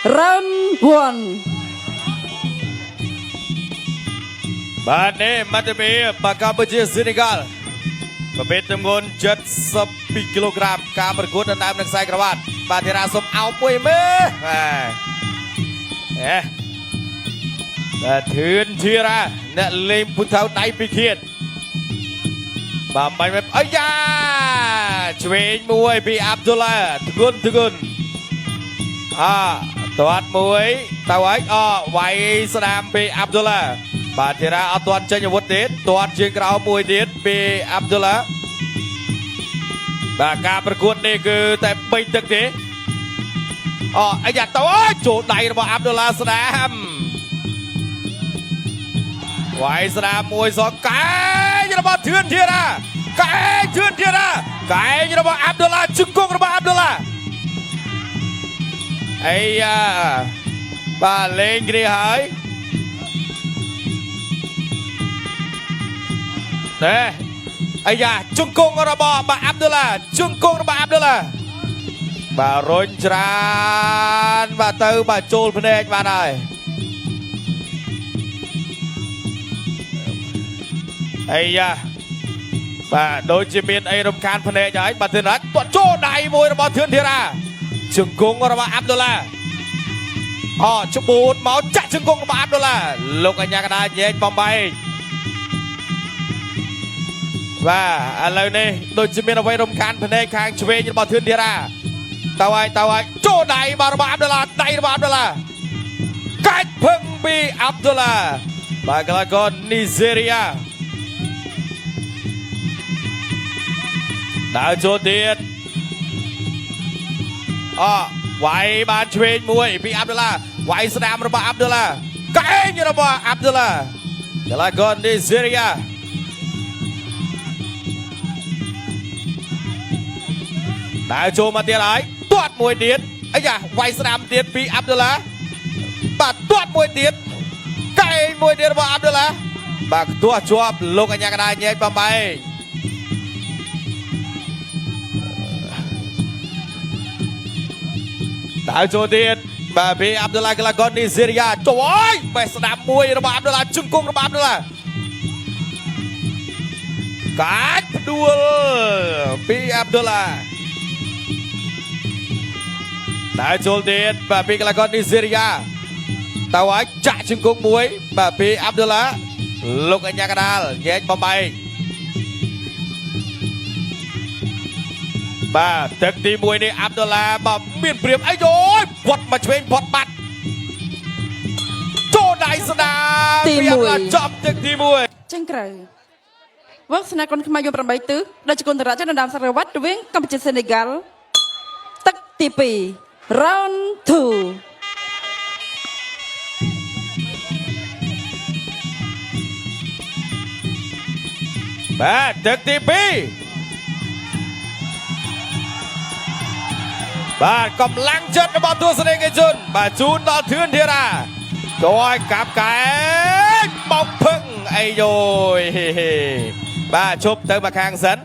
round one បាទនេះមាត់មីបាកម្ពុជាសេនេហ្គាល់ប្រភេទទម្ងន់72គីឡូក្រាមការប្រកួតដណ្ដើមនឹងខ្សែក្រវ៉ាត់បាទធីរ៉ាសុំអោបមួយមើលបាទធឿនធីរ៉ាអ្នកលេងពុទ្ធៅដៃពីឃាតបាទបាញ់អាយ៉ាឆ្វេងមួយពីអាប់ឌុលឡាធ្ងន់ទាត់មួយទៅហើយវាយស្ដាមពីអាប់ឌុលឡាបាទធីរ៉ាអត់ទាន់ចេញអាវុធទេទាត់ជាងក្រោមមួយទៀតពីអាប់ឌុលឡាបាទការប្រកួតនេះគឺតែ3ទឹកទេអាយ៉ាទៅអើយចូលដៃរបស់អាប់ឌុលឡាស្ដាមវាយស្ដាមមួយសងកែងរបស់ធឿនធីរ៉ាកែងធឿនធីរ៉ាកែងរបស់អាប់ឌុលឡាជង្គង់របស់អាប់ឌុលឡាអាយ៉ាបាទលេងគ្នាហើយអាយ៉ាជង្គង់របស់បាទអាប់ឌុលឡាជង្គង់របស់អាប់ឌុលឡាបាទរុញច្រើនបាទទៅបាទចូលភ្នែកបានហើយអាយ៉ាបាទដូចជាមានអីរំខានភ្នែកហើយបាទធឿនរ៉ាគាត់ចូលដៃមួយរបស់ធឿនធីរ៉ាជង្គង់របស់អាប់ឌុលឡាច្បូតមកចាក់ជង្គង់របស់អាប់ឌុលឡាលោកអញ្ញាកណ្ដាលញែកបំបែកបាទឥឡូវនេះដូចជាមានអ្វីរំខានភ្នែកខាងឆ្វេងរបស់ធឿនធីរ៉ាទៅហើយចូលដៃរបស់អាប់ឌុលឡាដៃរបស់អាប់ឌុលឡាកាច់ភឹងពីអាប់ឌុលឡាបាទកីឡាករនីហ្សេរីយ៉ាដើរចូលទៀតវាយបានឆ្វេងមួយពីអាប់ឌុលឡាវាយស្ដាមរបស់អាប់ឌុលឡាកែងរបស់អាប់ឌុលឡាកីឡាករនីហ្សេរីយ៉ាដើរចូលមកទៀតហើយទាត់មួយទៀតអាយ៉ាវាយស្ដាមទៀតពីអាប់ឌុលឡាបាទទាត់មួយទៀតកែងមួយទៀតរបស់អាប់ឌុលឡាបាទទាស់ជាប់លោកអញ្ញាកណ្ដាលញែកបំបែកដើរចូលទៀតបាទពីអាប់ឌុលឡាកីឡាករនីហ្សេរីយ៉ាចូលហើយបេះស្ដាប់មួយរបស់អាប់ឌុលឡាជង្គង់របស់អាប់ឌុលឡាកាច់ផ្ដួលពីអាប់ឌុលឡាដើរចូលទៀតបាទពីកីឡាករនីហ្សេរីយ៉ាទៅហើយចាក់ជង្គង់មួយបាទពីអាប់ឌុលឡាលោកអញ្ញាកណ្ដាលញែកបំបែកបាទទឹកទី1នេះអាប់ឌុលឡាបាទមានព្រៀបអីយយវត្តមកឆ្វេងវត្តបាត់ចូលដៃស្ដាពីអាប់ឌុលឡាចំទឹកទី1ចេញក្រៅវងស្នាកុនខ្មែរយំ8ទិសដែលជាគុណតារាចដណ្ដើមសារវត្តរវាងកម្ពុជាសេនេហ្គាល់ទឹកទី2 round 2បាទទឹកទី2បាទកម្លាំងចិត្តរបស់ទស្សនិកជនបាទជូនដល់ធឿនធីរ៉ាចូលឲ្យកាប់កែបោកភឹងអីយយបាទជប់ទៅមកខាងសិន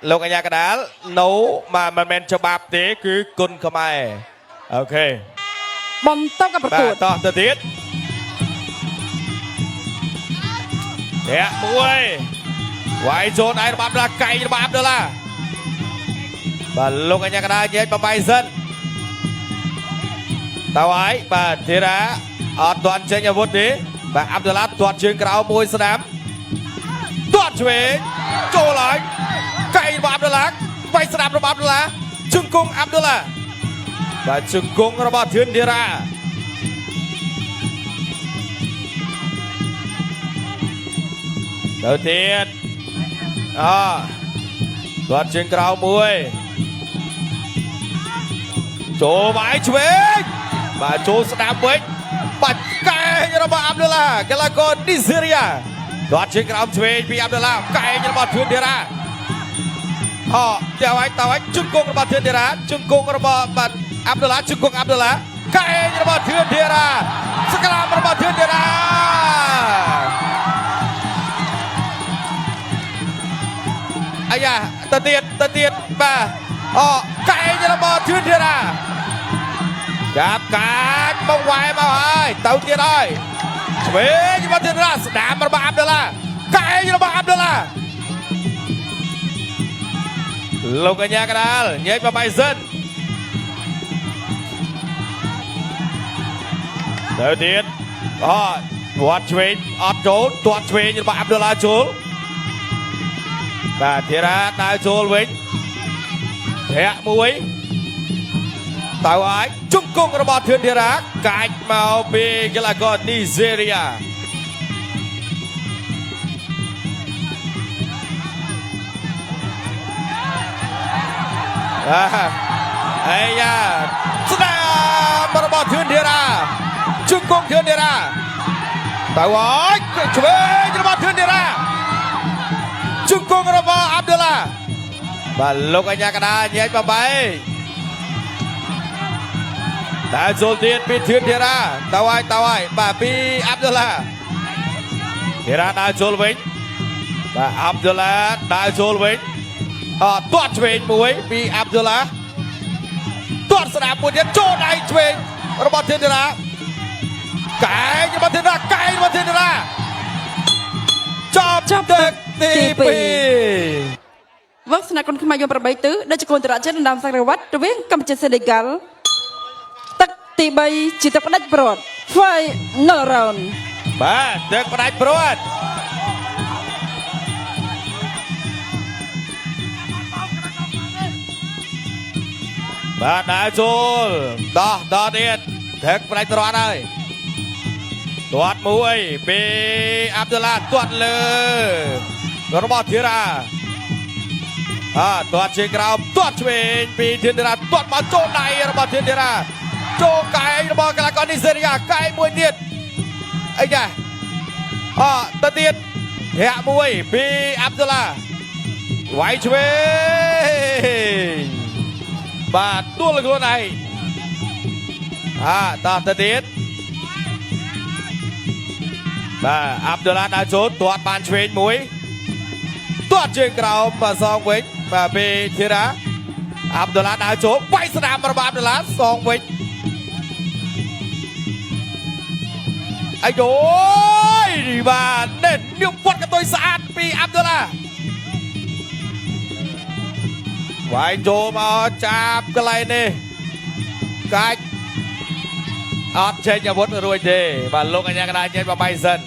លោកអញ្ញាកណ្ដាលនៅមិនមែនច្បាប់ទេគឺគុណខ្មែរអូខេបន្តกับប្រកួតតោះទៅទៀតធាក់មួយវាយចូលដៃរបស់អាប់ឌុលឡាកែងរបស់អាប់ឌុលឡាបាទលោកអញ្ញាកណ្ដាលញែកបំបីសិនទៅហើយបាទធីរ៉ាអត់ទាន់ចេញអាវុធទេបាទអាប់ឌុលឡាទាត់ជើងក្រោមមួយស្ដាំទាត់ឆ្វេងចូលហើយកែងរបស់អាប់ឌុលឡាវាយស្ដាំរបស់អាប់ឌុលឡាជង្គង់អាប់ឌុលឡាបាទជង្គង់របស់ធឿនធីរ៉ាទៅទៀតទាត់ជើងក្រោមមួយចូលវាយឆ្វេងបាទចូលស្ដាប់វិញបាច់កែងរបស់អាប់ឌុលឡាកីឡាករនីហ្សេរីយ៉ាទាត់ជើងក្រោមឆ្វេងពីអាប់ឌុលឡាកែងរបស់ធឿនធីរ៉ាទៅហើយជង្គង់របស់ធឿនធីរ៉ាជង្គង់របស់បាទអាប់ឌុលឡាជង្គង់អាប់ឌុលឡាកែងរបស់ធឿនធីរ៉ាសក្រាមរបស់ធឿនធីរ៉ាអាយ៉ាទៅទៀតបាទកែងរបស់ធឿនធីរ៉ា ចាប់កាច់បងវាយមកហើយទៅទៀតហើយឆ្វេងមកទៀតណាស្ដាមរបស់អាប់ដុល្លាកែងរបស់អាប់ដុល្លាលោកកញ្ញាកដាលញែកមកបៃសិនទៅទៀតទាត់ឆ្វេងអត់ចូលទាត់ឆ្វេងរបស់អាប់ដុល្លាចូលបាទធីរ៉ាដើរចូលវិញធាក់មួយ តើអាចជង្គង់របស់ធឿនធីរ៉ាកាច់មកពីកីឡាករនីសេរីយ៉ាអាយ៉ាស្ដាមរបស់ធឿនធីរ៉ាជង្គង់ធឿនធីរ៉ាតើអាចឆ្វេងរបស់ធឿនធីរ៉ាជង្គង់របស់អាប់ដុល្លាបាទលោកអញ្ញាកដាញែកបបៃដើរចូលទៀតពីធឿនធីរ៉ាតើហើយបាទពីអាប់ដុល្លាធីរ៉ាដើរចូលវិញបាទអាប់ដុល្លាដើរចូលវិញទាត់ឆ្វេងមួយពីអាប់ដុល្លាទាត់ស្ដាប់មួយទៀតចូលដៃឆ្វេងរបស់ធឿនធីរ៉ាកែងរបស់ធឿនធីរ៉ាចាប់ទឹកទី2 វឹកស្នាគុនខ្មែរយំ8ទិសដែលជាកូនតារាចិនដណ្ដើមសង្រវត្តរវាងកម្ពុជាសេនេហ្គាល់ទឹកទី3ជាទឹកផ្ដាច់ព្រាត់ Final Round បាទទឹកផ្ដាច់ព្រាត់បាទដើរចូលដោះទៀតទឹកផ្ដាច់ព្រាត់ហើយទាត់មួយពីអាប់ដុល្លាទាត់លើរបស់ធីរ៉ាទាត់ជើងក្រោមទាត់ឆ្វេងពីធឿនធីរ៉ាទាត់មកចូលដៃរបស់ធឿនធីរ៉ាចូលកែងរបស់កីឡាករនីសេរីយ៉ាកែងមួយទៀតអីចាទៅទៀតធាក់មួយពីអាប់ដុល្លាវាយឆ្វេងបាទទួលខ្លួនឯងតោះទៅទៀតបាទអាប់ដុល្លាដើរចូលទាត់បានឆ្វេងមួយទាត់ជើងក្រោមបាទសងវិញបាទពីធីរ៉ាអាប់ដុល្លាដើរចូលវាយស្ដាមរបស់អាប់ដុល្លាសងវិញអាយយបាទនេះនាងវត្តកតុយស្អាតពីអាប់ដុល្លាវាយចូលមកចាប់កន្លែងនេះកាច់អត់ចេញអាវុធរួចទេបាទលោកអញ្ញាកណ្ដាលចេញមកបៃសិន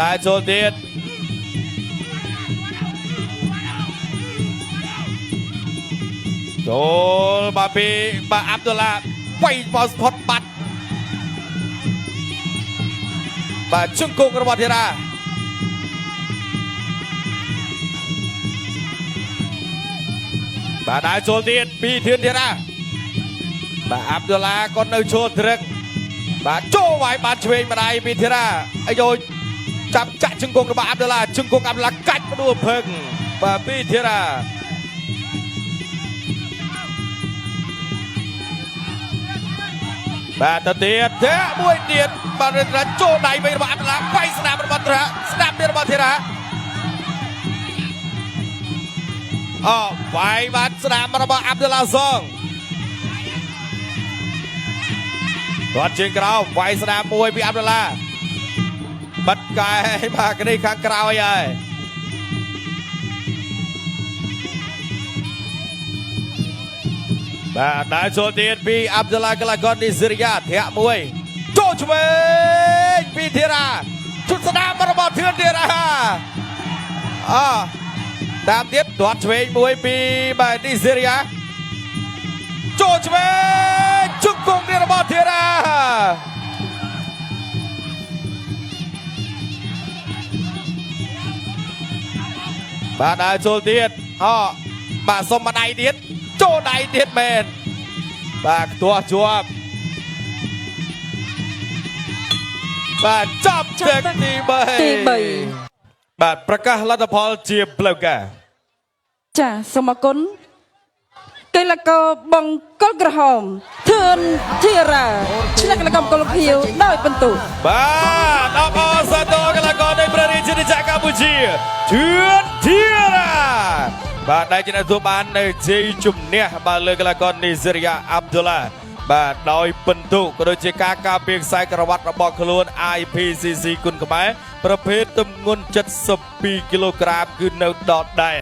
ដើរចូលទៀតចូលមកពីបាទអាប់ដុល្លាវាយមកផុតបាត់បាទជង្គង់របស់ធីរ៉ាបាទដើរចូលទៀតពីធឿនធីរ៉ាបាទអាប់ដុល្លាក៏នៅចូលត្រឹកបាទចូលវាយបានឆ្វេងម្ដាយពីធីរ៉ាអាយយចាប់ចាក់ជង្គង់របស់អាប់ដុល្លាជង្គង់អាប់ដុល្លាកាច់ផ្ដួលភឹងបាទពីធីរ៉ាបាទទៅទៀតទេមួយទៀតបាទរត់ចូលដៃវិញរបស់អាប់ដុល្លាវាយស្ដាប់របស់ធីរ៉ាស្ដាប់ទៀតរបស់ធីរ៉ាវាយបានស្ដាប់របស់អាប់ដុល្លាសងគាត់ជើងក្រោមវាយស្ដាប់មួយពីអាប់ដុល្លាបិទកែបាទគ្នាខាងក្រោយហើយបាទដើរចូលទៀតពីអាប់ដុល្លាកីឡាករនីសេរីយ៉ាធាក់មួយចូលឆ្វេងពីធីរ៉ាជុតស្ដាប់របស់ធឿនធីរ៉ាតាមទៀតទាត់ឆ្វេងមួយពីបាទនីសេរីយ៉ាចូលឆ្វេងជង្គង់ទៀតរបស់ធីរ៉ាបាទដើរចូលទៀតបាទសុំមកដៃទៀតចូលដៃទៀតមែនបាទខ្ទាស់ជាប់បាទចាប់ទឹកទី3បាទប្រកាសលទ្ធផលជាផ្លូវការចាសូមអរគុណកីឡាករបង្គោលក្រហមធឿនធីរ៉ាឆ្នះកីឡាករបង្គោលខៀវដោយបន្ទុបាទអបអរសាទរកីឡាករនៃព្រះរាជាណាចក្រកម្ពុជាធឿនធីរ៉ា បាទដែលជាអ្នកទទួលបាននៅជ័យជំនះបាទលើកីឡាករនីសេរីយ៉ាអាប់ឌុលឡាបាទដោយពិន្ទុក៏ដូចជាការការពារខ្សែក្រវ៉ាត់របស់ខ្លួន IPCC គុណខ្មែរប្រភេទទម្ងន់72គីឡូក្រាមគឺនៅដដែល